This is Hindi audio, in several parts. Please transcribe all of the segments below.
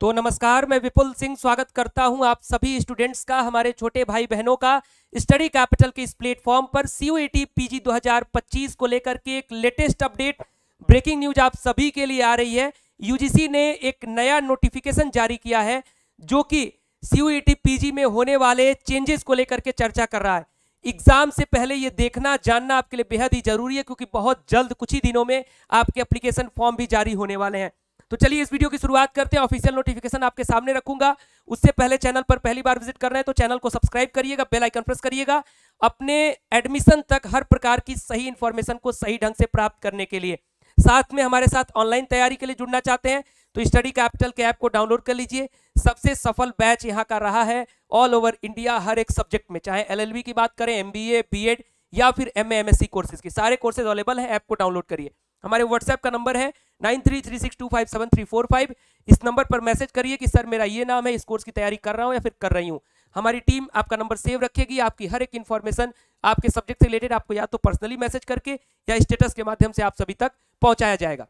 तो नमस्कार, मैं विपुल सिंह स्वागत करता हूं आप सभी स्टूडेंट्स का, हमारे छोटे भाई बहनों का स्टडी कैपिटल के इस प्लेटफॉर्म पर सीयूईटी पीजी 2025 को लेकर के एक लेटेस्ट अपडेट ब्रेकिंग न्यूज आप सभी के लिए आ रही है। यूजीसी ने एक नया नोटिफिकेशन जारी किया है जो कि सीयूईटी पीजी में होने वाले चेंजेस को लेकर के चर्चा कर रहा है। एग्जाम से पहले ये देखना जानना आपके लिए बेहद ही जरूरी है, क्योंकि बहुत जल्द कुछ ही दिनों में आपके एप्लीकेशन फॉर्म भी जारी होने वाले हैं। तो चलिए इस वीडियो की शुरुआत करते हैं। ऑफिशियल नोटिफिकेशन आपके सामने रखूंगा, उससे पहले चैनल पर पहली बार विजिट कर रहे हैं तो चैनल को सब्सक्राइब करिएगा, बेल आइकन प्रेस करिएगा, अपने एडमिशन तक हर प्रकार की सही इंफॉर्मेशन को सही ढंग से प्राप्त करने के लिए। साथ में हमारे साथ ऑनलाइन तैयारी के लिए जुड़ना चाहते हैं तो स्टडी कैपिटल के ऐप को डाउनलोड कर लीजिए। सबसे सफल बैच यहाँ का रहा है ऑल ओवर इंडिया, हर एक सब्जेक्ट में, चाहे एलएलबी की बात करें, एमबीए, बीएड या फिर एमए, एमएससी कोर्सेज की, सारे कोर्सेज अवेलेबल है। ऐप को डाउनलोड करिए। हमारे व्हाट्सएप का नंबर है 9336257345। इस नंबर पर मैसेज करिए कि सर मेरा ये नाम है, इस कोर्स की तैयारी कर रहा हूं या फिर कर रही हूं। हमारी टीम आपका नंबर सेव रखेगी। आपकी हर एक इंफॉर्मेशन आपके सब्जेक्ट से रिलेटेड आपको या तो पर्सनली मैसेज करके या स्टेटस के माध्यम से आप सभी तक पहुंचाया जाएगा।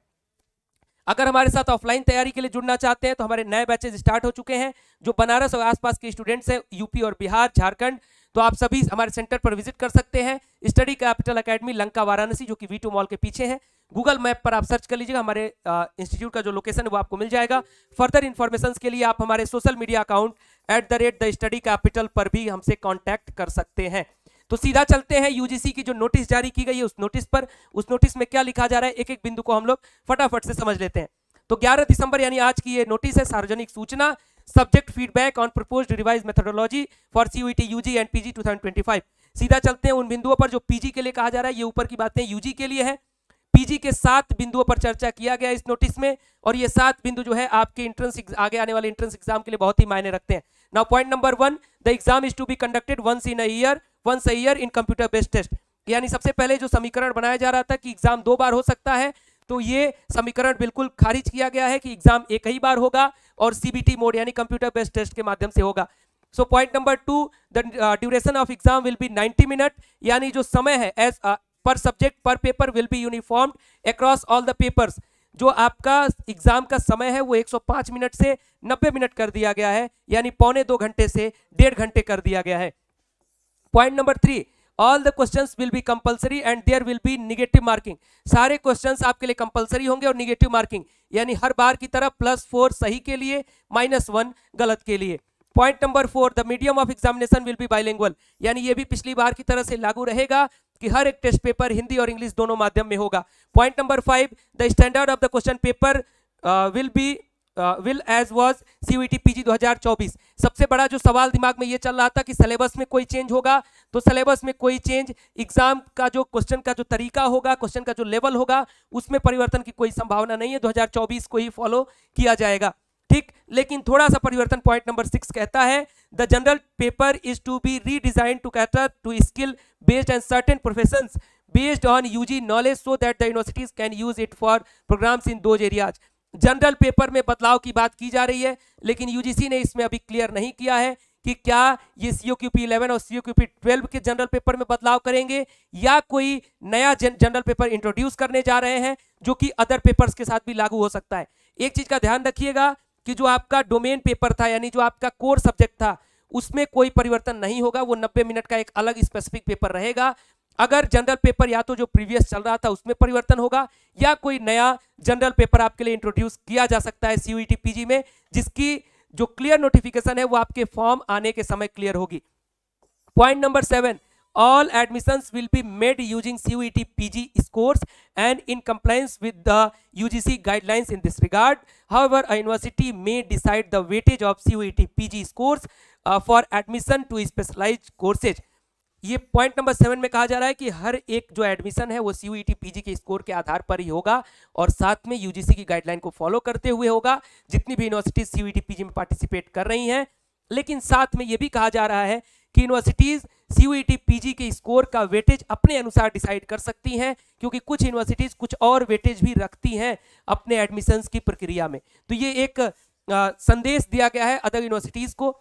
अगर हमारे साथ ऑफलाइन तैयारी के लिए जुड़ना चाहते हैं तो हमारे नए बैचेज स्टार्ट हो चुके हैं। जो बनारस और आसपास के स्टूडेंट्स हैं, यूपी और बिहार, झारखंड, तो आप सभी हमारे सेंटर पर विजिट कर सकते हैं। Study capital academy, Lanka, Varanasi, जो कि V2 मॉल के पीछे है। गूगल मैप पर आप सर्च कर लीजिएगा, हमारे इंस्टीट्यूट का जो लोकेशन है वो आपको मिल जाएगा। फर्दर इन्फॉर्मेशन के लिए आप हमारे सोशल मीडिया अकाउंट @thestudykappital पर भी हमसे कॉन्टैक्ट कर सकते हैं। तो सीधा चलते हैं यूजीसी की जो नोटिस जारी की गई है उस नोटिस पर। उस नोटिस में क्या लिखा जा रहा है, एक एक बिंदु को हम लोग फटाफट से समझ लेते हैं। तो 11 दिसंबर यानी आज की ये नोटिस है, सार्वजनिक सूचना, subject feedback on proposed revised methodology for CUET UG and PG 2025। सीधा चलते हैं उन बिंदुओं पर जो पीजी के लिए कहा जा रहा है। ये ऊपर की बातें यूजी के लिए है। पीजी के 7 बिंदुओं पर चर्चा किया गया इस नोटिस में, और ये 7 बिंदु जो है आपके एंट्रेंस आगे आने वाले एंट्रेंस एग्जाम के लिए बहुत ही मायने रखते हैं। Now point number 1, the exam is to be conducted once in a year in computer based test. यानी सबसे पहले जो समीकरण बनाया जा रहा था कि एग्जाम 2 बार हो सकता है, तो ये समीकरण बिल्कुल खारिज किया गया है कि एग्जाम एक ही बार होगा और सीबीटी मोड यानी कंप्यूटर बेस्ड टेस्ट के माध्यम से होगा। So point number 2, the duration of exam will be 90 minute, यानी जो समय है एज पर सब्जेक्ट पर paper will be uniformed across all the papers. जो आपका एग्जाम का समय है वो 105 मिनट से 90 मिनट कर दिया गया है, यानी 1.25 घंटे से 1.5 घंटे कर दिया गया है। Point number 3, all the questions will be compulsory and there will be negative marking. सारे क्वेश्चंस आपके लिए कंपलसरी होंगे और नेगेटिव मार्किंग, यानी हर बार की तरह +4 सही के लिए, -1 गलत के लिए। Point number 4, the medium of examination will be bilingual, यानी ये भी पिछली बार की तरह से लागू रहेगा कि हर एक टेस्ट पेपर हिंदी और इंग्लिश दोनों माध्यम में होगा। Point number 5, the standard of the question paper will as was CUET PG 2024। सबसे बड़ा जो सवाल दिमाग में ये चल रहा था कि सिलेबस में कोई चेंज होगा, तो सिलेबस में कोई चेंज, एग्जाम का जो क्वेश्चन का जो तरीका होगा, क्वेश्चन का जो लेवल होगा, उसमें परिवर्तन की कोई संभावना नहीं है। 2024 को ही फॉलो किया जाएगा, ठीक। लेकिन थोड़ा सा परिवर्तन पॉइंट नंबर 6 कहता है, the general paper is to be redesign to cater to skill based and certain professions based on UG knowledge so that the universities can use it for programmes in those areas. General paper में बदलाव की बात की जा रही है, लेकिन यूजीसी ने इसमें अभी क्लियर नहीं किया है कि क्या ये सीओक्यूपी 11 और सीओक्यूपी 12 के जनरल पेपर में बदलाव करेंगे या कोई नया जनरल पेपर इंट्रोड्यूस करने जा रहे हैं जो कि अदर पेपर्स के साथ भी लागू हो सकता है। एक चीज का ध्यान रखिएगा कि जो आपका डोमेन पेपर था, यानी जो आपका कोर सब्जेक्ट था, उसमें कोई परिवर्तन नहीं होगा। वो 90 मिनट का एक अलग स्पेसिफिक पेपर रहेगा। अगर जनरल पेपर या तो जो प्रीवियस चल रहा था उसमें परिवर्तन होगा या कोई नया जनरल पेपर आपके लिए इंट्रोड्यूस किया जा सकता है सीयूईटी पीजी में, जिसकी जो क्लियर नोटिफिकेशन है वो आपके फॉर्म आने के समय क्लियर होगी। Point number 7, all admissions will be made using CUET PG scores and in compliance with the UGC guidelines in this regard. However, a university may decide the weightage of CUET PG scores for admission to specialized courses. ये पॉइंट नंबर 7 में कहा जा रहा है कि हर एक जो एडमिशन है वो सीयूईटी पीजी के स्कोर के आधार पर ही होगा और साथ में यूजीसी की गाइडलाइन को फॉलो करते हुए होगा, जितनी भी यूनिवर्सिटीज सीयूईटी पीजी में पार्टिसिपेट कर रही हैं। लेकिन साथ में ये भी कहा जा रहा है कि यूनिवर्सिटीज सीयूईटी पीजी के स्कोर का वेटेज अपने अनुसार डिसाइड कर सकती हैं, क्योंकि कुछ यूनिवर्सिटीज कुछ और वेटेज भी रखती हैं अपने एडमिशंस की प्रक्रिया में। तो ये एक संदेश दिया गया है अदर यूनिवर्सिटीज को।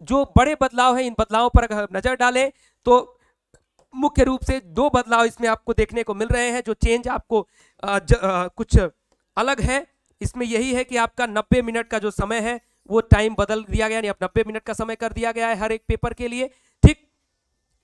जो बड़े बदलाव हैं, इन बदलावों पर अगर नजर डालें तो मुख्य रूप से 2 बदलाव इसमें आपको देखने को मिल रहे हैं। जो चेंज आपको कुछ अलग है इसमें यही है कि आपका 90 मिनट का जो समय है वो टाइम बदल दिया गया, यानी अब 90 मिनट का समय कर दिया गया है हर एक पेपर के लिए। ठीक,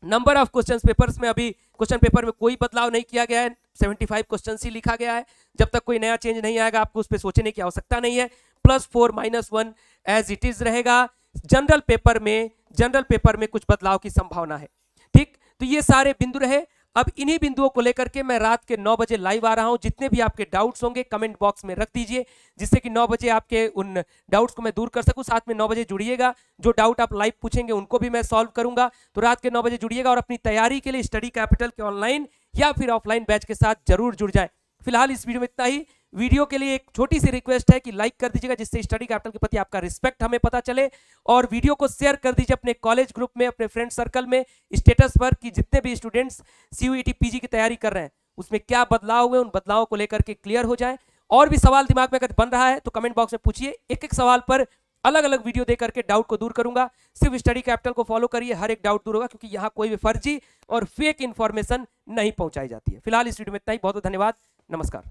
नंबर ऑफ क्वेश्चन पेपर्स में अभी क्वेश्चन पेपर में कोई बदलाव नहीं किया गया है, 75 क्वेश्चन ही लिखा गया है। जब तक कोई नया चेंज नहीं आएगा आपको उस पर सोचने की आवश्यकता नहीं है। +4 -1 एज इट इज रहेगा। जनरल पेपर में कुछ बदलाव की संभावना है। ठीक, तो ये सारे बिंदु रहे। अब इन्हीं बिंदुओं को लेकर के मैं रात के 9 बजे लाइव आ रहा हूं। जितने भी आपके डाउट्स होंगे कमेंट बॉक्स में रख दीजिए, जिससे कि 9 बजे आपके उन डाउट्स को मैं दूर कर सकूं। साथ में 9 बजे जुड़िएगा, जो डाउट आप लाइव पूछेंगे उनको भी मैं सॉल्व करूंगा। तो रात के 9 बजे जुड़िएगा और अपनी तैयारी के लिए स्टडी कैपिटल के ऑनलाइन या फिर ऑफलाइन बैच के साथ जरूर जुड़ जाए। फिलहाल इस वीडियो में इतना ही। वीडियो के लिए एक छोटी सी रिक्वेस्ट है कि लाइक कर दीजिएगा, जिससे स्टडी कैपिटल के प्रति आपका रिस्पेक्ट हमें पता चले, और वीडियो को शेयर कर दीजिए अपने कॉलेज ग्रुप में, अपने फ्रेंड सर्कल में, स्टेटस पर, कि जितने भी स्टूडेंट्स CUET PG की तैयारी कर रहे हैं उसमें क्या बदलाव हुए, उन बदलावों को लेकर के क्लियर हो जाए। और भी सवाल दिमाग में अगर बन रहा है तो कमेंट बॉक्स में पूछिए, एक एक सवाल पर अलग अलग वीडियो दे करके डाउट को दूर करूंगा। सिर्फ स्टडी कैपिटल को फॉलो करिए, हर एक डाउट दूर होगा, क्योंकि यहाँ कोई भी फर्जी और फेक इंफॉर्मेशन नहीं पहुंचाई जाती है। फिलहाल इस वीडियो में इतना ही। बहुत बहुत धन्यवाद, नमस्कार।